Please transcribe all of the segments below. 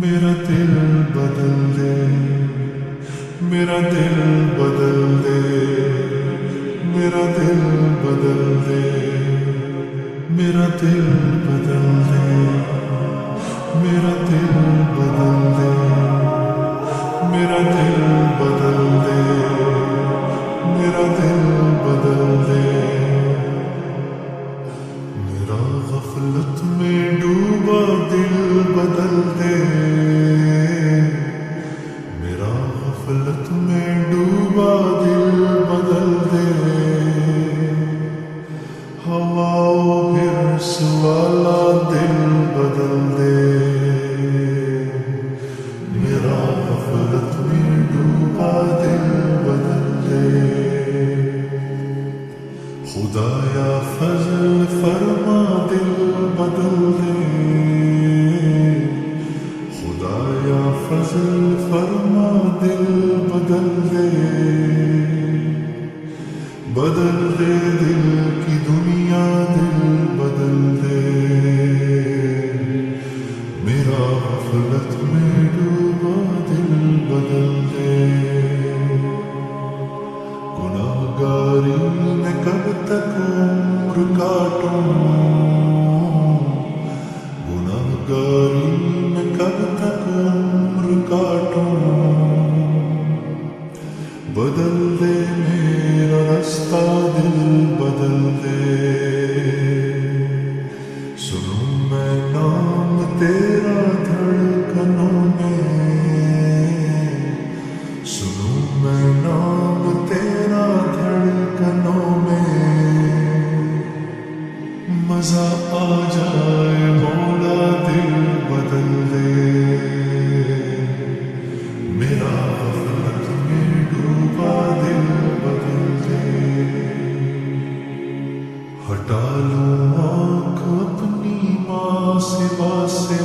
میرا دل بدل دے، میرا دل بدل دے، میرا دل بدل دے، میرا دل بدل دے، میرا دل بدل دے، میرا دل بدل دے، میرا دل بدل دے، میرا غفلت میں ڈوبا دل بدل دے، میرا غفلت میں ڈوبا دل بدل دے، ہوا و حرص والا دل بدل دے، میرا غفلت میں ڈوبا دل بدل دے، خدایا فضل فرما دل بدل دے، خدایا فضل فرما دل بدل دے، بدل دے دل کی دنیا دل بدل دے، میرا غفلت میں ڈوبا دل بدل دے، گناہگاری میں کب تک عمر کاٹوں، گناہگاری میں کب تک عمر کاٹوں، بدل دے میرا رستہ دل بدل دے، سنوں میں نام تیرا دھڑکنوں میں، سنوں میں نام تیرا دھڑکنوں میں، مزہ آ جائے مولا دل بدل دے، میرا غفلت میں ڈوبا دل بدل دے، ہٹا لوں آنکھ اپنی ماں سوا سے،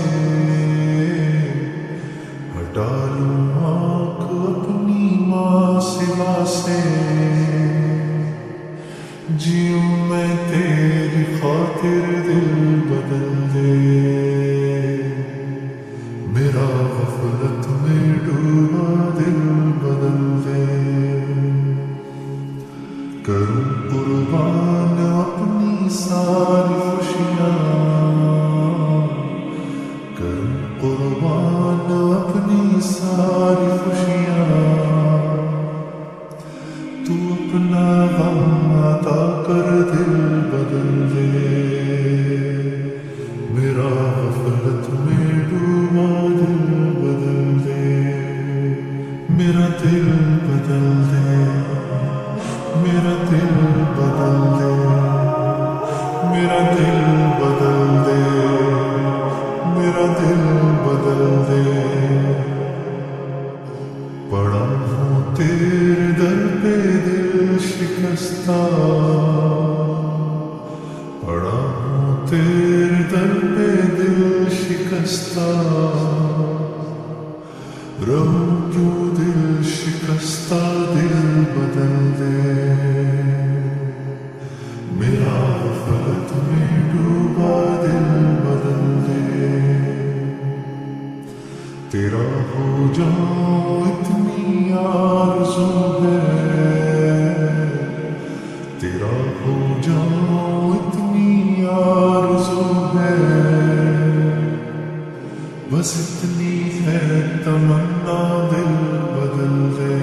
ہٹا لوں آنکھ اپنی ماں سوا سے، جیوں میں تیری خاطر دل بدل دے، میرا غفلت میں ڈوبا دل بدل دے، کروں قربان اپنی ساری خوشیاں، کروں قربان اپنی ساری خوشیاں، تو اپنا غم عطا کر دل بدل دے، میرا غفلت میں ڈوبا دل بدل دے، میرا دل بدل دے، میرا دل بدل دے، میرا دل بدل دے، میرا دل بدل دے، پڑا ہوں تیرے در پہ دل شکستہ، پڑا ہوں تیرے در پہ دل شکستہ، رہوں کیوں دل شکستہ دل بدل دے، میرا غفلت میں ڈوبا دل بدل دے، تیرا ہو جاؤں اتنی آرزو ہے، تیرا ہو جاؤں اتنی آرزو ہے، بس اتنی ہے تمنا دل بدل دے،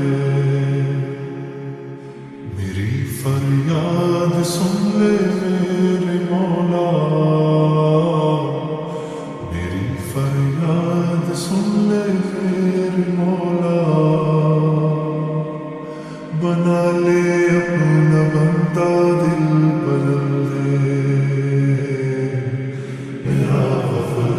میری فریاد سن لے میرے مولا، میری فریاد سن لے میرے مولا، بنا لے اپنا بندہ دل بدل دے، میرا غفلت